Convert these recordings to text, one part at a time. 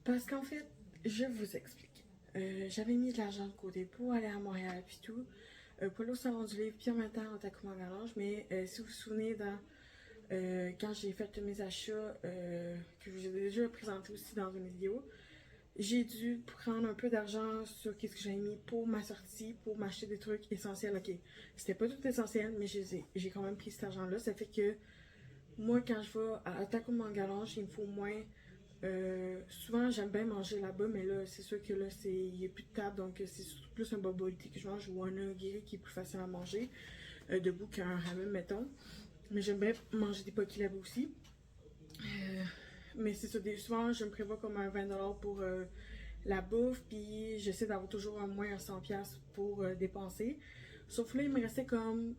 Parce qu'en fait, je vous explique. J'avais mis de l'argent de côté pour aller à Montréal puis tout, pour aller au Salon du Livre, puis en même temps en Tacoma-Galange. Mais si vous vous souvenez, quand j'ai fait mes achats, que je vous ai déjà présenté aussi dans une vidéo, j'ai dû prendre un peu d'argent sur qu'est-ce que j'avais mis pour ma sortie, pour m'acheter des trucs essentiels. Ok, c'était pas tout essentiel, mais j'ai quand même pris cet argent-là. Ça fait que moi, quand je vais à Tacoma-Galange, il me faut moins. Souvent, j'aime bien manger là-bas, mais là, c'est sûr que là, il n'y a plus de table, donc c'est surtout plus un bubble tea que je mange ou un nigiri qui est plus facile à manger debout qu'un ramen, mettons. Mais j'aime bien manger des poki là-bas aussi. Mais c'est ça, souvent, je me prévois comme un 20$ pour la bouffe, puis j'essaie d'avoir toujours un moins un 100$ pour dépenser. Sauf là, il me restait comme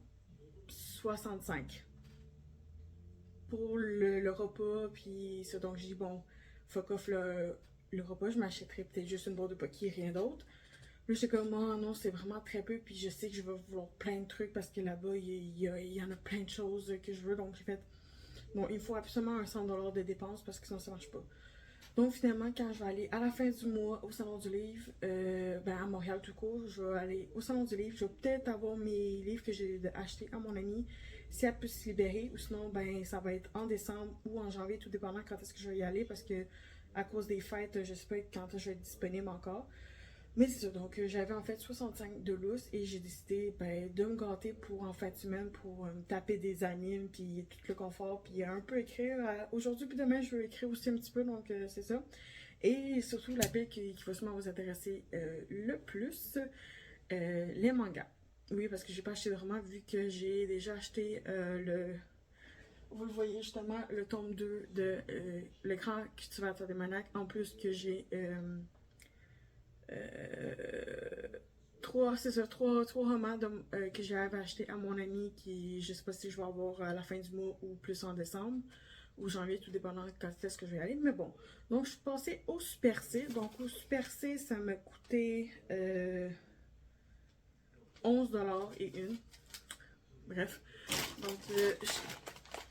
65 pour le repas, puis ça. Donc, j'ai dit, bon, fuck off le repas, je m'achèterais peut-être juste une boîte de Pocky et rien d'autre. Là, j'étais comme, oh non, c'est vraiment très peu, puis je sais que je vais vouloir plein de trucs parce que là-bas, il y en a plein de choses que je veux. Donc, j'ai fait, bon, il me faut absolument un 100$ de dépenses parce que sinon, ça marche pas. Donc, finalement, quand je vais aller à la fin du mois au Salon du Livre, à Montréal tout court, je vais aller au Salon du Livre. Je vais peut-être avoir mes livres que j'ai achetés à mon amie, si elle peut se libérer, ou sinon, ben, ça va être en décembre ou en janvier, tout dépendant quand est-ce que je vais y aller, parce que à cause des fêtes, je sais pas quand je vais être disponible encore. Mais c'est ça, donc j'avais en fait 65 de lousse et j'ai décidé de me gâter pour en fin de semaine pour me taper des animes puis tout le confort puis un peu écrire. Aujourd'hui puis demain je veux écrire aussi un petit peu donc c'est ça. Et surtout la pile qui va sûrement vous intéresser le plus, les mangas. Oui parce que j'ai pas acheté de roman vu que j'ai déjà acheté vous le voyez justement, le tome 2 de Le Grand Cultivateur des Maniaques en plus que j'ai... trois romans que j'avais acheté à mon ami qui je sais pas si je vais avoir à la fin du mois ou plus en décembre ou janvier, tout dépendant quand est-ce que je vais y aller, mais bon. Donc je suis passée au Super C. Donc au Super C, ça m'a coûté 11$ et une. Bref. Donc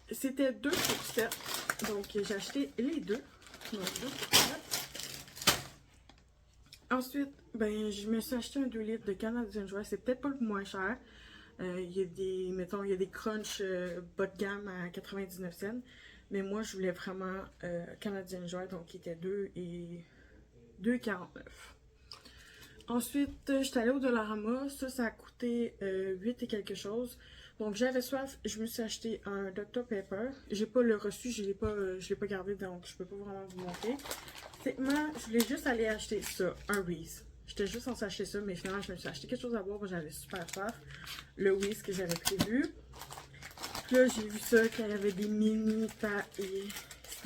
c'était 2 pour 7. Donc j'ai acheté les deux. Donc 2 pour 7. Ensuite, ben, je me suis acheté un 2 litres de Canadian Dry. C'est peut-être pas le moins cher. Il y a des, mettons, il y a des crunchs bas de gamme à 99 cents. Mais moi, je voulais vraiment Canadian Dry, donc qui était 2 et 2,49. Ensuite, j'étais allée au Dollarama. Ça a coûté 8 et quelque chose. Donc, j'avais soif. Je me suis acheté un Dr Pepper. J'ai pas le reçu, je l'ai pas gardé, donc je peux pas vraiment vous montrer. Moi, je voulais juste aller acheter ça, un Reese. J'étais juste censée acheter ça, mais finalement, je me suis acheté quelque chose à boire, j'avais super soif. Le Reese que j'avais prévu. Puis là, j'ai vu ça, qu'il y avait des mini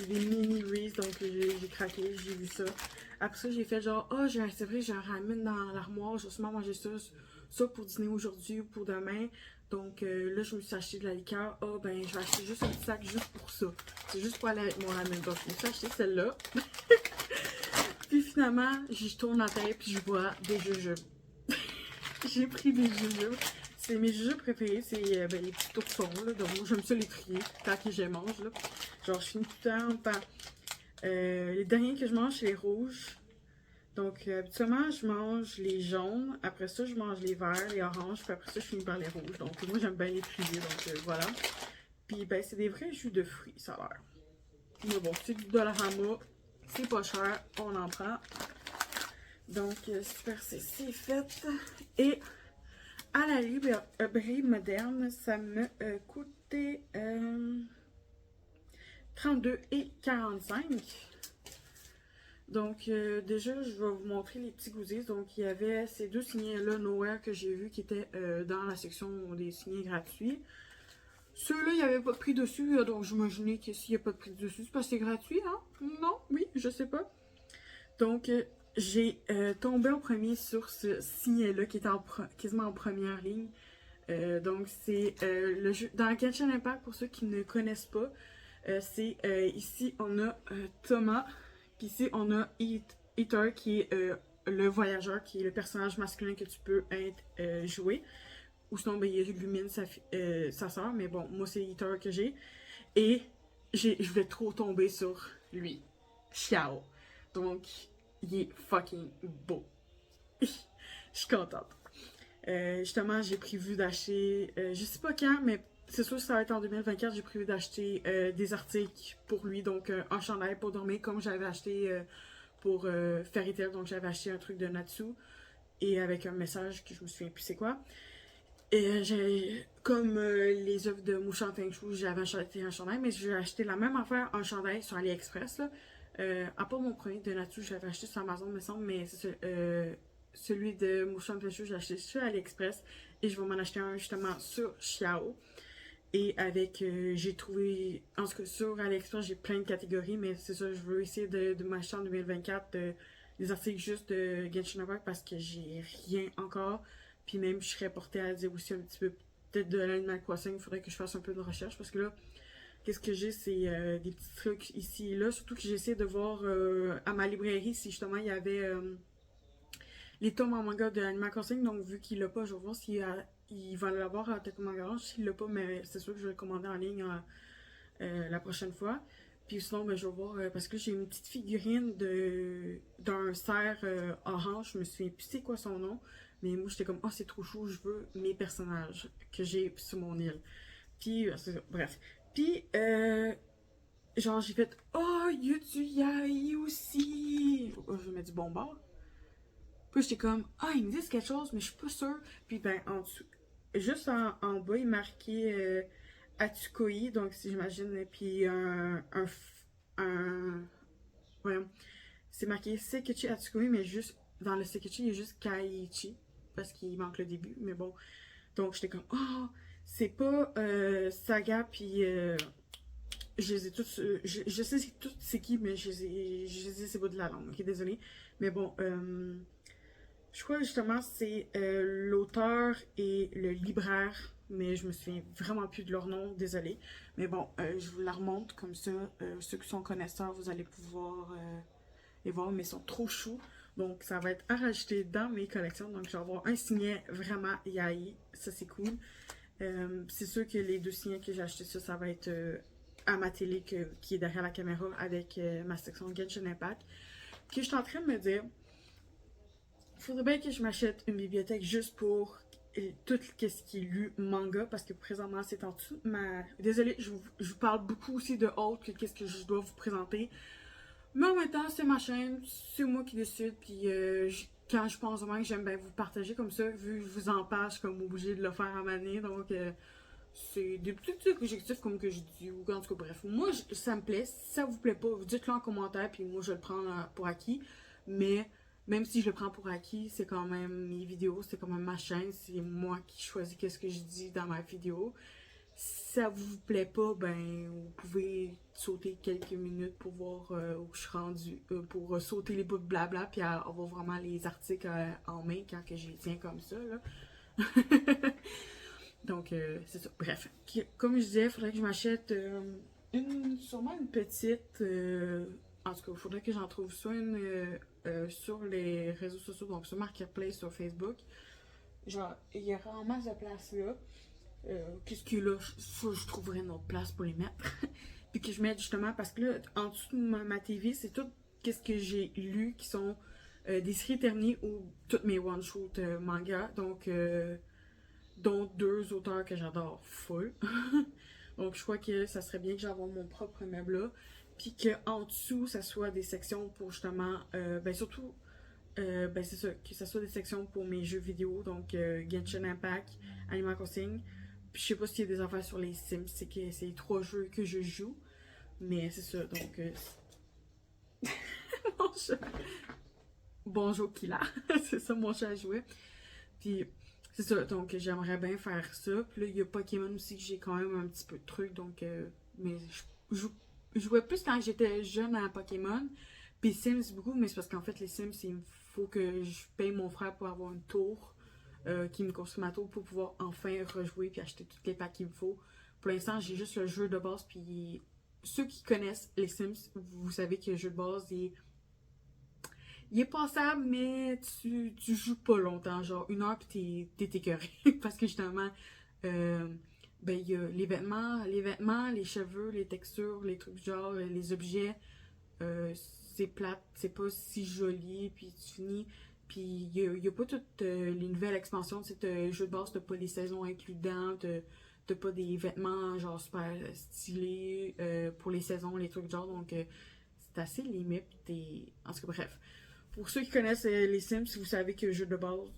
des mini Reese, donc j'ai craqué, j'ai vu ça. Après ça, j'ai fait genre, oh, c'est vrai, j'ai un ramen dans l'armoire, je vais sûrement manger ça pour dîner aujourd'hui ou pour demain. Donc là, je me suis acheté de la liqueur. Oh, ben, je vais acheter juste un petit sac juste pour ça. C'est juste pour aller avec mon ramen. Donc, je me suis acheté celle-là. Puis finalement, j'y tourne la tête puis je vois des jujubes. J'ai pris des jujubes. C'est mes jujubes préférés, c'est les petits oursons, là. Donc moi, j'aime ça les trier tant que je les mange, là. Genre, je finis tout le temps par... les derniers que je mange, c'est les rouges. Donc, habituellement, je mange les jaunes. Après ça, je mange les verts, les oranges. Puis après ça, je finis par les rouges. Donc, moi, j'aime bien les trier. Donc, voilà. Puis, ben, c'est des vrais jus de fruits, ça a l'air. Mais bon, c'est du Dollarama. C'est pas cher, on en prend. Donc, Super C, c'est fait. Et à la librairie moderne, ça me coûtait 32 et 45. Donc, déjà, je vais vous montrer les petits goodies. Donc, il y avait ces deux signets-là, Nowhere, que j'ai vu qui étaient dans la section des signets gratuits. Ceux-là, il n'y avait pas de prix dessus, donc j'imaginais que s'il n'y a pas de prix dessus, c'est parce que c'est gratuit, hein? Non, oui, je sais pas. Donc, j'ai tombé en premier sur ce signet-là qui est quasiment en première ligne. Donc, c'est le jeu dans Genshin Impact, pour ceux qui ne connaissent pas. C'est ici, on a Thomas, puis ici, on a Ether, qui est le voyageur, qui est le personnage masculin que tu peux jouer. Ou sinon, ben, il y a Lumine, sa soeur, mais bon, moi, c'est Ether que j'ai. Et je vais trop tomber sur lui. Ciao! Donc, il est fucking beau. Je suis contente. Justement, j'ai prévu d'acheter, je sais pas quand, mais c'est sûr que ça va être en 2024, j'ai prévu d'acheter des articles pour lui, donc un chandail pour dormir, comme j'avais acheté pour Fairy Tail, donc j'avais acheté un truc de Natsu, et avec un message que je me souviens plus c'est quoi. Et j'ai, comme les œuvres de Mushan Feng Shui, j'avais acheté un chandail, mais j'ai acheté la même affaire, un chandail sur AliExpress, là. À part mon premier de Natsu, j'avais acheté sur Amazon, me semble, mais c'est celui de Mushan Feng Shui, j'ai acheté sur AliExpress, et je vais m'en acheter un justement sur Xiao. Et avec, j'ai trouvé, en tout cas sur AliExpress, j'ai plein de catégories, mais c'est ça, je veux essayer de m'acheter en 2024 des articles juste de Genshin Impact parce que j'ai rien encore. Puis même, je serais portée à dire aussi un petit peu peut-être de l'Animal Crossing, il faudrait que je fasse un peu de recherche parce que là, qu'est-ce que j'ai, c'est des petits trucs ici et là. Surtout que j'essaie de voir à ma librairie si justement il y avait les tomes en manga de Animal Crossing. Donc vu qu'il l'a pas, je vais voir s'il il va l'avoir à Takuma Garage. S'il l'a pas, mais c'est sûr que je vais le commander en ligne la prochaine fois. Puis sinon, ben, je vais voir, parce que j'ai une petite figurine d'un cerf orange, je me souviens plus c'est quoi son nom, mais moi j'étais comme, oh c'est trop chou, je veux mes personnages que j'ai sur mon île. Puis, bref. Puis, genre j'ai fait, oh, y a du Yai aussi! Oh, je vais mettre du bon bord. Puis j'étais comme, ah, ils me disent quelque chose, mais je suis pas sûre. Puis ben, en dessous, juste en bas, il marquait Atsukoi, donc si j'imagine, puis un ouais, c'est marqué Sekichi Atsukoi, mais juste, dans le Sekichi, il y a juste Kaiichi, parce qu'il manque le début, mais bon. Donc j'étais comme, oh, c'est pas Saga, puis je les ai tous, je sais toutes c'est qui, mais je les ai c'est pas de la langue, ok, désolé. Mais bon, je crois justement c'est l'auteur et le libraire, mais je me souviens vraiment plus de leur nom, désolé. Mais bon, je vous la remonte comme ça. Ceux qui sont connaisseurs, vous allez pouvoir les voir, mais ils sont trop choux. Donc ça va être à rajouter dans mes collections. Donc je vais avoir un signet vraiment Yai, ça c'est cool. C'est sûr que les deux signets que j'ai achetés, ça va être à ma télé qui est derrière la caméra avec ma section Genshin Impact. Puis je suis en train de me dire, faudrait bien que je m'achète une bibliothèque juste pour tout ce qui est lu manga parce que présentement c'est en dessous de ma. Désolée, je vous parle beaucoup aussi de autres que qu'est-ce que je dois vous présenter. Mais en même temps, c'est ma chaîne, c'est moi qui décide. Puis quand je pense vraiment que j'aime bien vous partager comme ça, vu que je vous en parle, je suis comme obligée de le faire à ma manière. Donc c'est des petits objectifs comme que je dis. Ou en tout cas, bref. Moi, ça me plaît. Si ça vous plaît pas, vous dites-le en commentaire. Puis moi, je le prends pour acquis. Mais même si je le prends pour acquis, c'est quand même mes vidéos, c'est quand même ma chaîne, c'est moi qui choisis qu'est-ce que je dis dans ma vidéo. Si ça vous plaît pas, ben vous pouvez sauter quelques minutes pour voir où je suis rendue, pour sauter les bouts de blabla, puis avoir vraiment les articles en main quand que je les tiens comme ça, là. Donc, c'est ça. Bref, comme je disais, il faudrait que je m'achète sûrement une petite. En tout cas, il faudrait que j'en trouve soit une sur les réseaux sociaux, donc sur Marketplace, sur Facebook. Genre, il y aura en masse de place là. Qu'est-ce que là, je trouverais une autre place pour les mettre. Puis que je mette justement, parce que là, en dessous de ma TV, c'est tout qu'est-ce que j'ai lu qui sont des séries terminées ou toutes mes one-shot mangas. Donc, dont deux auteurs que j'adore full. Donc je crois que ça serait bien que j'envoie mon propre meuble là. Puis qu'en dessous, ça soit des sections pour justement, ben surtout, ben c'est ça, que ça soit des sections pour mes jeux vidéo, donc Genshin Impact, Animal Crossing. Puis je sais pas s'il y a des affaires sur les Sims, c'est que c'est les trois jeux que je joue. Mais c'est ça, donc... mon chat... Bonjour Kila, c'est ça mon chat à jouer. Puis c'est ça, donc j'aimerais bien faire ça. Puis là, il y a Pokémon aussi que j'ai quand même un petit peu de trucs, donc... mais je jouais plus quand j'étais jeune à Pokémon. Puis Sims beaucoup, mais c'est parce qu'en fait, les Sims, il faut que je paye mon frère pour avoir une tour qui me construit ma tour pour pouvoir enfin rejouer puis acheter toutes les packs qu'il me faut. Pour l'instant, j'ai juste le jeu de base. Puis ceux qui connaissent les Sims, vous savez que le jeu de base, il est passable, mais tu joues pas longtemps. Genre 1 heure, puis t'es écœuré. Parce que justement, ben, il y a les vêtements, les cheveux, les textures, les trucs genre, les objets. c'est plate, c'est pas si joli, puis tu finis. Puis y a pas toutes les nouvelles expansions, tu sais, le jeu de base, t'as pas les saisons inclus dedans, t'as pas des vêtements genre super stylés pour les saisons, les trucs genre, donc c'est assez limite. En tout cas, bref. Pour ceux qui connaissent les Sims, vous savez que le jeu de base,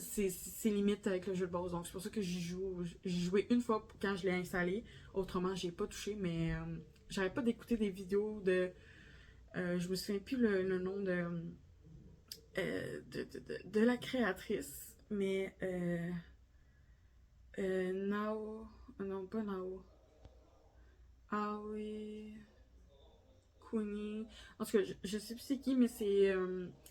c'est limite avec le jeu de base. Donc c'est pour ça que j'ai joué une fois quand je l'ai installé. Autrement, j'ai pas touché, mais j'arrête pas d'écouter des vidéos de. Je me souviens plus le nom de la créatrice, mais Nao. Non, pas Nao. Aoi Kuni. En tout cas, je sais plus c'est qui, mais c'est.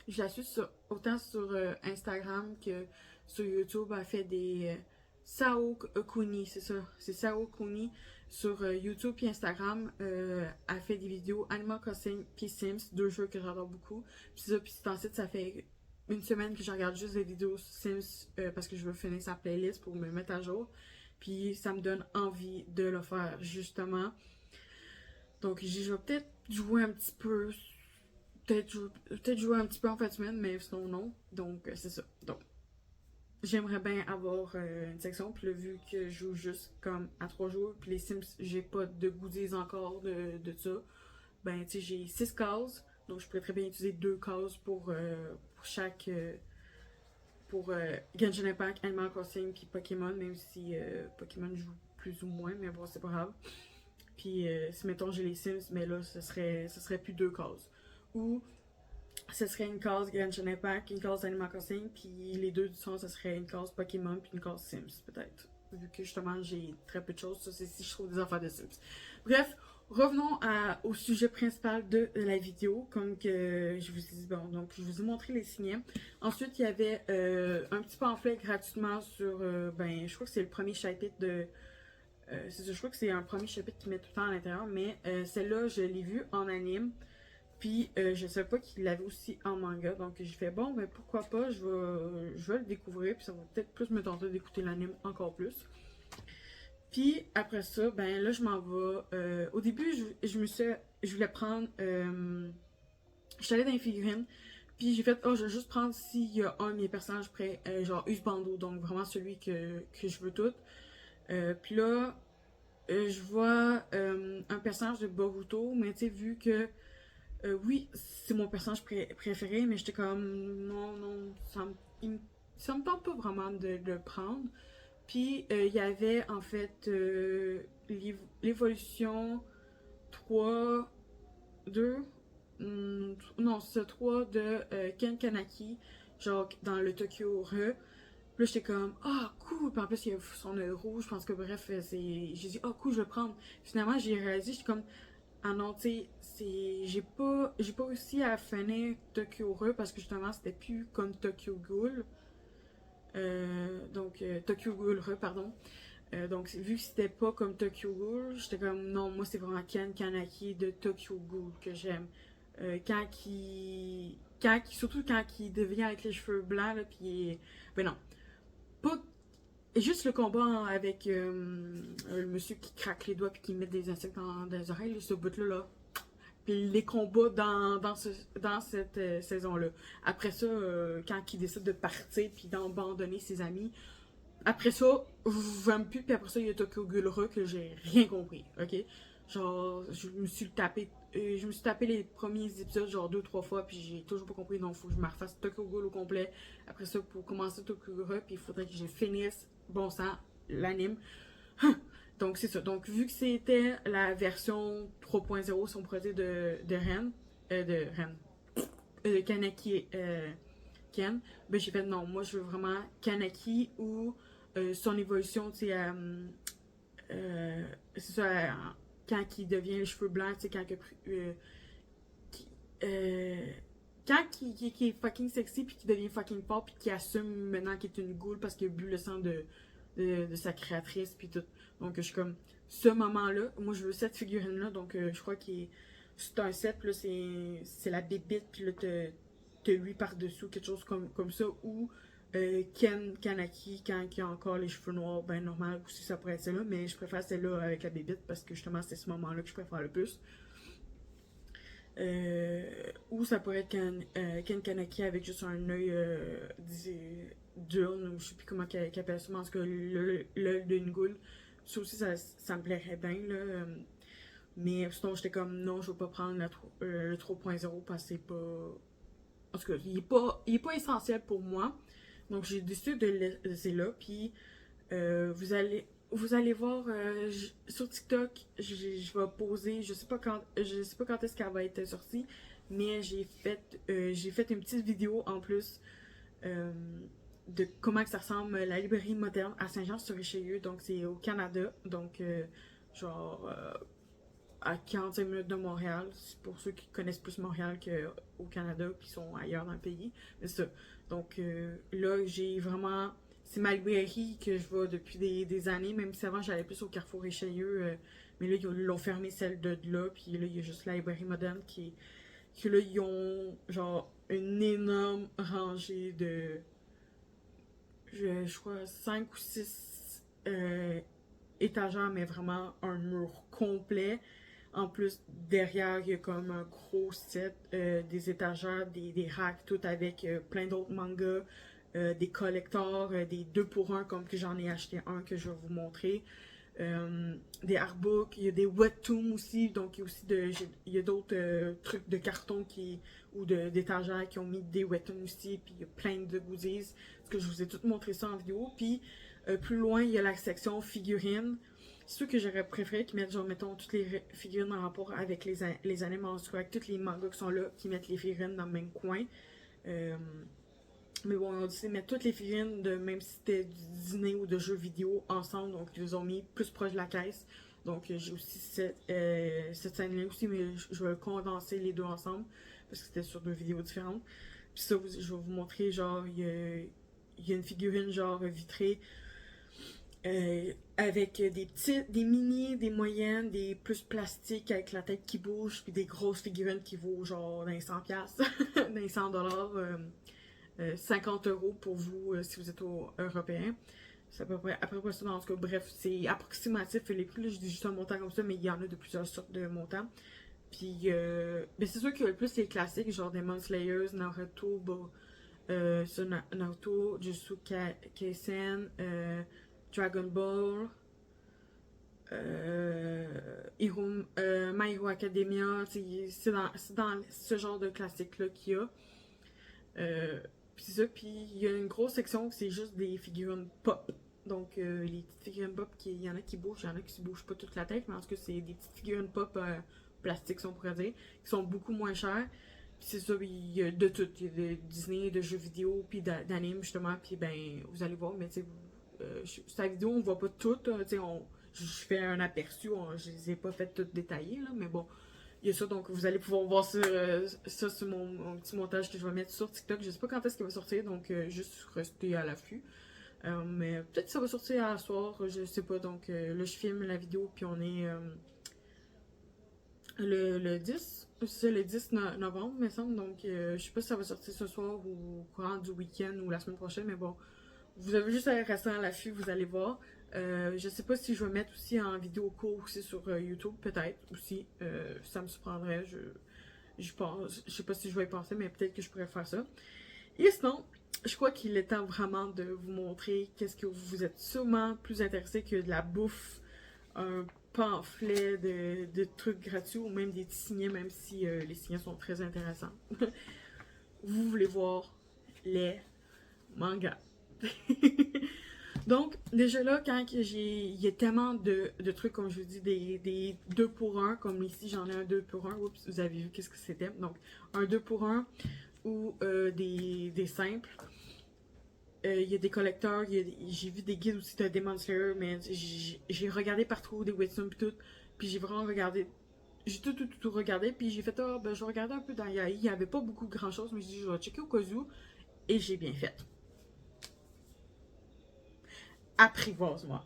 Je la suis autant sur Instagram que sur YouTube. Elle fait des. Sao Kuni, c'est ça. C'est Sao Kuni. Sur YouTube et Instagram, elle fait des vidéos Animal Crossing puis Sims, deux jeux que j'adore beaucoup. Puis c'est ça, puis c'est ensuite, ça fait une semaine que je regarde juste des vidéos Sims parce que je veux finir sa playlist pour me mettre à jour. Puis ça me donne envie de le faire, justement. Donc, je vais peut-être jouer un petit peu. Peut-être jouer un petit peu en fin de semaine, mais sinon non. Donc, c'est ça. Donc, j'aimerais bien avoir une section. Puis là, vu que je joue juste comme à 3 jours, puis les Sims, j'ai pas de goodies encore de ça. Ben, tu sais, j'ai 6 cases. Donc, je pourrais très bien utiliser 2 cases pour chaque. Pour Genshin Impact, Animal Crossing, puis Pokémon, même si Pokémon joue plus ou moins, mais bon, c'est pas grave. Puis si mettons j'ai les Sims, mais là ce serait plus 2 cases. Ou ce serait une case Genshin Impact, une case Animal Crossing, puis les deux du sens, ce serait une case Pokémon puis une case Sims peut-être. Vu que justement j'ai très peu de choses, ça c'est si je trouve des affaires de Sims. Bref, revenons au sujet principal de la vidéo, comme que je vous ai dit, bon, donc je vous ai montré les signets. Ensuite, il y avait un petit pamphlet gratuitement sur, ben, je crois que c'est le premier chapitre de c'est ça, je crois que c'est un premier chapitre qui met tout le temps à l'intérieur, mais celle-là, je l'ai vue en anime. Puis je savais pas qu'il l'avait aussi en manga. Donc j'ai fait bon, ben pourquoi pas, je vais le découvrir. Puis ça va peut-être plus me tenter d'écouter l'anime encore plus. Puis après ça, ben là, je m'en vais. Au début, je voulais prendre. Je suis allée dans les figurines. Puis j'ai fait, oh, je vais juste prendre s'il y a un de mes personnages prêt, genre Usbando, donc vraiment celui que je veux tout. Puis là, je vois un personnage de Boruto, mais tu sais, vu que oui, c'est mon personnage préféré, mais j'étais comme non, non, ça me tente pas vraiment de le prendre. Puis il y avait en fait l'évolution 3 2 non, c'est 3 de Ken Kanaki, genre dans le Tokyo Re. Puis là, j'étais comme, ah, cool. Puis en plus, il y a son œil rouge. Je pense que bref, j'ai dit, ah, cool, je vais prendre. Finalement, j'ai réalisé, j'étais comme, ah non, tu sais, j'ai pas réussi à finir Tokyo Re parce que justement, c'était plus comme Tokyo Ghoul. Donc, Tokyo Ghoul Re, pardon. Donc, vu que c'était pas comme Tokyo Ghoul, j'étais comme, non, moi, c'est vraiment Ken Kanaki de Tokyo Ghoul que j'aime. Surtout quand il devient avec les cheveux blancs, là, puis ben non, pas juste le combat avec le monsieur qui craque les doigts puis qui met des insectes dans les oreilles, là, ce bout-là, là. Puis les combats dans cette saison-là. Après ça, quand il décide de partir puis d'abandonner ses amis, après ça, j'aime plus, puis après ça, il y a Tokyo Ghoul que j'ai rien compris, ok? Genre, je me suis tapé les premiers épisodes genre 2-3 fois, puis j'ai toujours pas compris, donc faut que je me refasse Tokyo Ghoul au complet. Après ça, pour commencer Tokyo Ghoul, puis il faudrait que je finisse, bon sang, l'anime. Donc c'est ça. Donc vu que c'était la version 3.0, si on pourrait dire, de Kanaki Ken, ben j'ai fait non, moi je veux vraiment Kanaki ou son évolution, tu sais, c'est ça, quand il devient les cheveux blancs, tu sais, qui- euh, quand qui est fucking sexy, puis qui devient fucking fort, puis qui assume maintenant qu'il est une goule parce qu'il a bu le sang de sa créatrice, puis tout. Donc je suis comme, ce moment-là, moi je veux cette figurine-là, donc je crois que c'est un set, là, c'est la bébite, puis là, t'as lui par-dessous, quelque chose comme ça, ou Ken Kanaki, quand il a encore les cheveux noirs, ben normal aussi ça pourrait être celle-là, mais je préfère celle-là avec la bébite parce que justement c'est ce moment-là que je préfère le plus. Ou ça pourrait être Ken Kaneki avec juste un œil diurne, ou je sais plus comment qu'il appelle ça, mais en tout cas, l'œil d'une goule. Ça aussi, ça me plairait bien, là. Mais sinon, j'étais comme, non, je vais pas prendre le 3.0 parce que c'est pas... En tout cas, il est pas essentiel pour moi. Donc, j'ai décidé de le laisser là. Puis, vous allez voir sur TikTok, je vais poser, je sais pas quand est-ce qu'elle va être sortie, mais j'ai fait une petite vidéo en plus euh, de comment que ça ressemble la librairie moderne à Saint-Jean-sur-Richelieu. Donc, c'est au Canada. Donc, genre, à 45 minutes de Montréal. C'est pour ceux qui connaissent plus Montréal qu'au Canada, qui sont ailleurs dans le pays. Mais c'est ça. Donc là, j'ai vraiment. C'est ma librairie que je vais depuis des années, même si avant j'allais plus au Carrefour Richelieu. Mais là, ils l'ont fermé celle de là. Puis là, il y a juste la librairie moderne que là, ils ont genre une énorme rangée de. Je crois 5 ou 6 étagères, mais vraiment un mur complet. En plus, derrière, il y a comme un gros set, des étagères, des racks, tout avec plein d'autres mangas, des collectors, des 2 pour 1 comme que j'en ai acheté un que je vais vous montrer. Des artbooks, il y a des webtoons aussi, donc il y a d'autres trucs de carton ou d'étagères qui ont mis des webtoons aussi, puis il y a plein de goodies, parce que je vous ai tout montré ça en vidéo. Puis plus loin, il y a la section figurines. C'est sûr que j'aurais préféré qu'ils mettent, genre, mettons, toutes les figurines en rapport avec les animes menstruels, avec tous les mangas qui sont là, qui mettent les figurines dans le même coin. Mais bon, on a décidé de mettre toutes les figurines, même si c'était du dîner ou de jeux vidéo, ensemble. Donc, ils les ont mis plus proche de la caisse. Donc, j'ai aussi cette scène-là aussi, mais je vais condenser les deux ensemble, parce que c'était sur 2 vidéos différentes. Puis ça, je vais vous montrer, genre, il y a une figurine, genre, vitrée, avec des mini, des moyennes, des plus plastiques avec la tête qui bouge, puis des grosses figurines qui vaut genre dans les 100$, dans les 100$, 50€ pour vous si vous êtes européen. C'est à peu près ça, en tout cas, bref, c'est approximatif les prix, là, je dis juste un montant comme ça, mais il y en a de plusieurs sortes de montants. Puis, ben c'est sûr que le plus les classiques, genre Demon Slayers, Naruto, Naruto, Jujutsu Kaisen, Dragon Ball, My Hero Academia, c'est dans ce genre de classique-là qu'il y a. Puis c'est ça, puis il y a une grosse section où c'est juste des figurines pop. Donc les petites figurines pop, il y en a qui bougent, il y en a qui ne bougent pas toute la tête, mais en tout cas c'est des petites figurines pop plastiques, si on pourrait dire, qui sont beaucoup moins chères. Puis c'est ça, il y a de tout, il y a de Disney, de jeux vidéo, puis d'anime justement, puis ben vous allez voir, mais tu sais, sur la vidéo on voit pas tout, tu sais, je fais un aperçu, je les ai pas fait toutes détaillées, là, mais bon, il y a ça, donc vous allez pouvoir voir ça, sur mon petit montage que je vais mettre sur TikTok. Je sais pas quand est-ce qu'il va sortir, donc juste rester à l'affût. Mais peut-être que ça va sortir à soir, je sais pas. Donc là, je filme la vidéo, puis on est le 10, c'est le 10 novembre, me semble. Donc je sais pas si ça va sortir ce soir ou au courant du week-end ou la semaine prochaine, mais bon, vous avez juste à rester à l'affût, vous allez voir. Je sais pas si je vais mettre aussi en vidéo court aussi sur YouTube, peut-être aussi. Ça me surprendrait. Je pense, je sais pas si je vais y penser, mais peut-être que je pourrais faire ça. Et sinon, je crois qu'il est temps vraiment de vous montrer qu'est-ce que vous êtes sûrement plus intéressé que de la bouffe, un pamphlet de trucs gratuits ou même des petits signets, même si les signets sont très intéressants. Vous voulez voir les mangas. Donc, déjà là, il y a tellement de trucs, comme je vous dis, des 2 pour 1, comme ici, j'en ai un 2 pour 1. Oups, vous avez vu qu'est-ce que c'était. Donc, un 2 pour 1 ou des simples. Il y a des collecteurs, j'ai vu des guides aussi de Demon Slayer, mais j'ai regardé partout des webtoons et tout. Puis j'ai vraiment regardé. J'ai tout regardé, puis j'ai fait, ben je vais regarder un peu dans Yai. Il n'y avait pas beaucoup grand chose, mais j'ai dit, je vais checker au cas où. Et j'ai bien fait. Apprivoise-moi.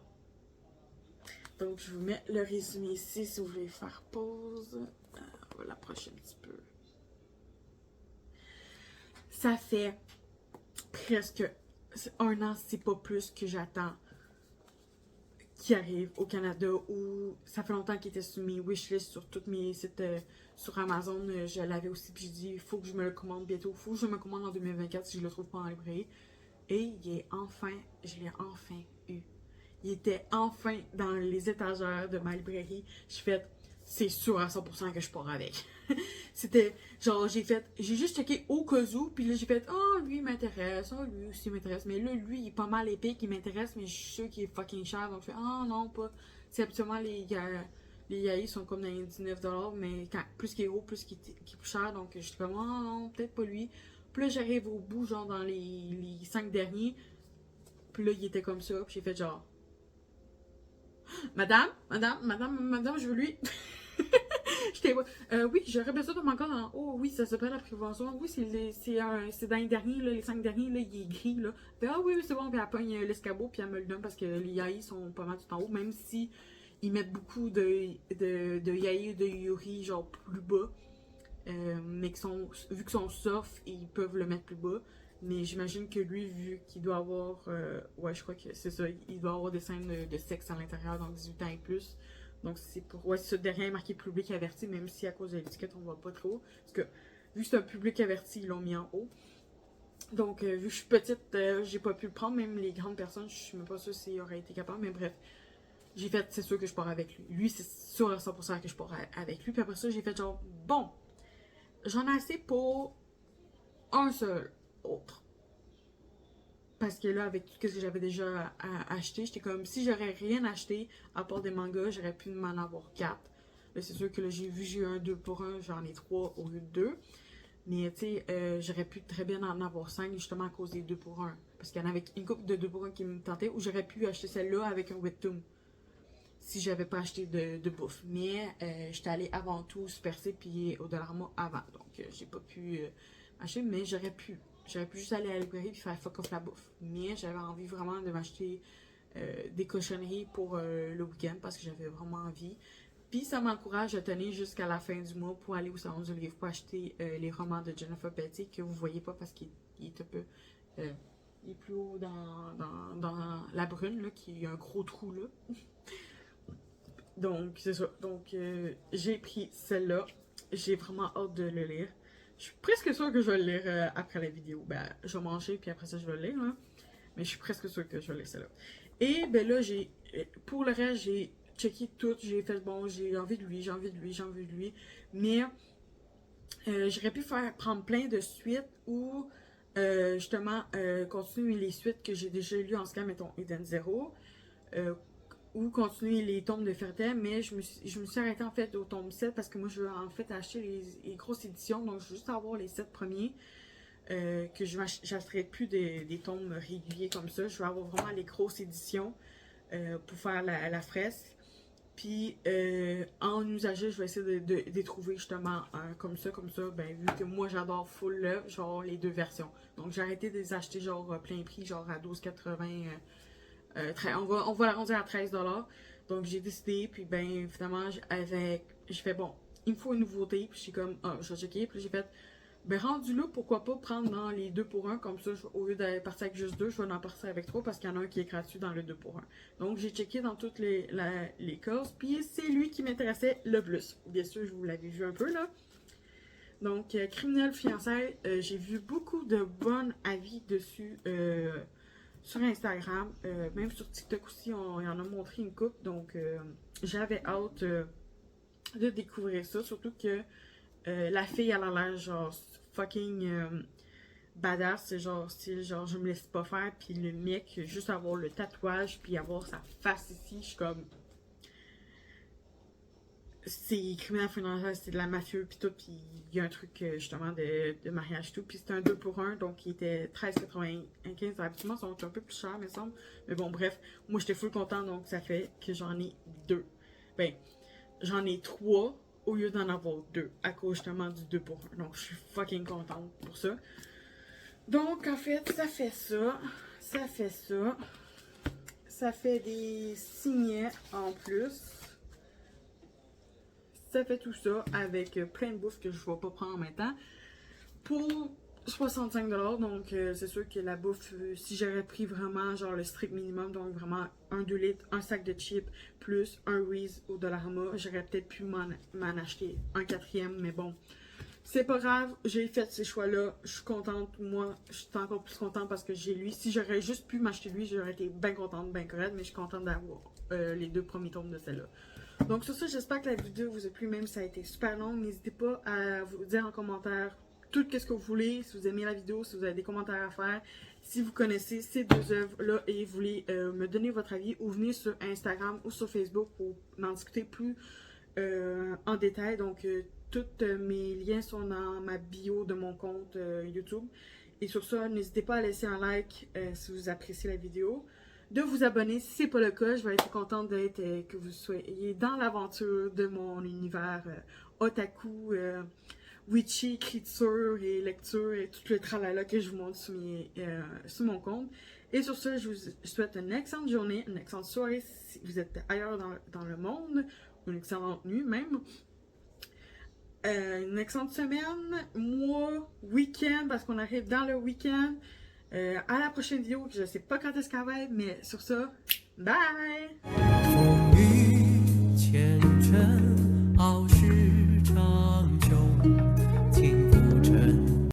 Donc, je vous mets le résumé ici si vous voulez faire pause. On va l'approcher un petit peu. Ça fait presque 1 an, c'est pas plus, que j'attends qui arrive au Canada, ou ça fait longtemps qu'il était sur mes wishlists sur tous mes sites sur Amazon. Je l'avais aussi, puis j'ai dit, il faut que je me le commande bientôt. Il faut que je me commande en 2024 si je le trouve pas en librairie. Et je l'ai enfin eu. Il était enfin dans les étagères de ma librairie. J'ai fait, c'est sûr à 100% que je pars avec. C'était genre, j'ai juste checké au cas où, puis là j'ai fait, oh lui il m'intéresse, oh lui aussi il m'intéresse, mais là lui il est pas mal épais, il m'intéresse, mais je suis sûre qu'il est fucking cher, donc je fais, oh non, pas. C'est habituellement les yaïs sont comme dans les 19$, mais plus qu'il est gros, plus qu'il est plus cher, donc je suis comme, oh non, peut-être pas lui. Puis là j'arrive au bout, genre dans les 5 derniers, puis là il était comme ça, puis j'ai fait genre, madame, je veux lui. J'étais, oui, j'aurais besoin de mon code en haut. Oui, ça s'appelle la prévention. Oui, c'est dans les derniers, là, les 5 derniers, là, il est gris, là. Puis, ah oui, c'est bon, puis elle pogne l'escabeau, puis elle me le donne parce que les yaïs sont pas mal tout en haut, même si ils mettent beaucoup de yaïs ou de yuri, genre plus bas. Mais vu qu'ils sont soft, ils peuvent le mettre plus bas. Mais j'imagine que lui, vu qu'il doit avoir. Ouais, je crois que c'est ça. Il doit avoir des scènes de sexe à l'intérieur, donc 18 ans et plus. Donc c'est pour. Ouais, c'est ça, derrière marqué public averti, même si à cause de l'étiquette, on voit pas trop. Parce que vu que c'est un public averti, ils l'ont mis en haut. Donc, vu que je suis petite, j'ai pas pu le prendre. Même les grandes personnes, je suis même pas sûre s'ils auraient été capables. Mais bref, j'ai fait, c'est sûr que je pars avec lui. Lui, c'est sûr à 100% que je pars avec lui. Puis après ça, j'ai fait genre, bon, j'en ai assez pour un seul autre. Parce que là, avec tout ce que j'avais déjà acheté, j'étais comme, si j'aurais rien acheté, à part des mangas, j'aurais pu m'en avoir 4. Là, c'est sûr que là, j'ai eu un 2 pour 1, j'en ai 3 au lieu de 2. Mais tu sais, j'aurais pu très bien en avoir 5 justement à cause des 2 pour 1. Parce qu'il y en avait une couple de 2 pour 1 qui me tentait, ou j'aurais pu acheter celle-là avec un webtoon. Si j'avais pas acheté de bouffe. Mais j'étais allée avant tout Super C puis au Dollarama avant. Donc j'ai pas pu acheter, mais j'aurais pu. J'aurais pu juste aller à la librairie et faire fuck off la bouffe. Mais j'avais envie vraiment de m'acheter des cochonneries pour le week-end parce que j'avais vraiment envie. Puis ça m'encourage à tenir jusqu'à la fin du mois pour aller au salon du livre pour acheter les romans de Jennifer Petty que vous voyez pas parce qu'il est un peu. Il est plus haut dans la brune, là, qui a un gros trou là. Donc, c'est ça. Donc, j'ai pris celle-là. J'ai vraiment hâte de le lire. Je suis presque sûre que je vais le lire après la vidéo. Ben, je vais manger, puis après ça, je vais le lire. Là. Mais je suis presque sûre que je vais lire celle-là. Et, ben là, pour le reste, j'ai checké tout. J'ai fait, bon, j'ai envie de lui, j'ai envie de lui, j'ai envie de lui. Mais, j'aurais pu prendre plein de suites ou, justement, continuer les suites que j'ai déjà lues en ce cas, mettons, Eden Zero. Ou continuer les tomes de Fairytale, mais je me suis arrêtée en fait au tome 7 parce que moi je veux en fait acheter les grosses éditions, donc je veux juste avoir les 7 premiers, que je n'achèterai plus des tomes réguliers comme ça, je veux avoir vraiment les grosses éditions pour faire la fresque. Puis en usager, je vais essayer de les trouver justement comme ça, ben vu que moi j'adore full l'œuvre, genre les deux versions. Donc j'ai arrêté de les acheter genre plein prix, genre à 12,80. On va l'arrondir à 13$. Donc j'ai décidé, puis ben finalement, j'ai fait bon, il me faut une nouveauté, puis je suis comme, ah, je vais checker, puis j'ai fait, ben rendu là, pourquoi pas prendre dans les 2 pour 1, comme ça, au lieu de partir avec juste 2, je vais en partir avec 3 parce qu'il y en a un qui est gratuit dans le 2 pour 1. Donc j'ai checké dans toutes les courses, puis c'est lui qui m'intéressait le plus. Bien sûr, je vous l'avais vu un peu là. Donc, Criminel Fiançailles, j'ai vu beaucoup de bons avis dessus. Sur Instagram, même sur TikTok aussi, on en a montré une coupe, donc j'avais hâte de découvrir ça, surtout que la fille elle a l'air genre fucking badass, c'est genre style genre je me laisse pas faire, puis le mec juste avoir le tatouage puis avoir sa face ici, je suis comme c'est criminel financier, c'est de la mafieux puis tout, puis il y a un truc justement de mariage tout, puis c'était un 2 pour 1, donc il était 13,95, habituellement ils sont un peu plus chers me semble, mais bon bref, moi j'étais full content, donc ça fait que j'en ai 2, ben j'en ai 3 au lieu d'en avoir 2, à cause justement du 2 pour 1, donc je suis fucking contente pour ça. Donc en fait ça fait des signets en plus. Ça fait tout ça avec plein de bouffe que je ne vais pas prendre en même temps. Pour 65$, donc c'est sûr que la bouffe, si j'aurais pris vraiment genre le strict minimum, donc vraiment un 2 litres, un sac de chips, plus un Reese au Dollarama, j'aurais peut-être pu m'en acheter un quatrième, mais bon, c'est pas grave, j'ai fait ces choix-là, je suis contente, moi, je suis encore plus contente parce que j'ai lui. Si j'aurais juste pu m'acheter lui, j'aurais été bien contente, bien correcte, mais je suis contente d'avoir les 2 premiers tomes de celle-là. Donc sur ça, j'espère que la vidéo vous a plu, même si ça a été super long. N'hésitez pas à vous dire en commentaire tout ce que vous voulez, si vous aimez la vidéo, si vous avez des commentaires à faire, si vous connaissez ces 2 œuvres-là et vous voulez me donner votre avis, ou venez sur Instagram ou sur Facebook pour en discuter plus en détail. Donc tous mes liens sont dans ma bio de mon compte YouTube. Et sur ça, n'hésitez pas à laisser un like si vous appréciez la vidéo. De vous abonner si ce n'est pas le cas. Je vais être contente d'être que vous soyez dans l'aventure de mon univers otaku, witchy, écriture et lecture et tout le tralala que je vous montre sur mon compte. Et sur ça, je vous souhaite une excellente journée, une excellente soirée si vous êtes ailleurs dans le monde, ou une excellente nuit même. Une excellente semaine, mois, week-end, parce qu'on arrive dans le week-end. À la prochaine vidéo, je sais pas quand est-ce qu'elle va être, mais sur ça, bye!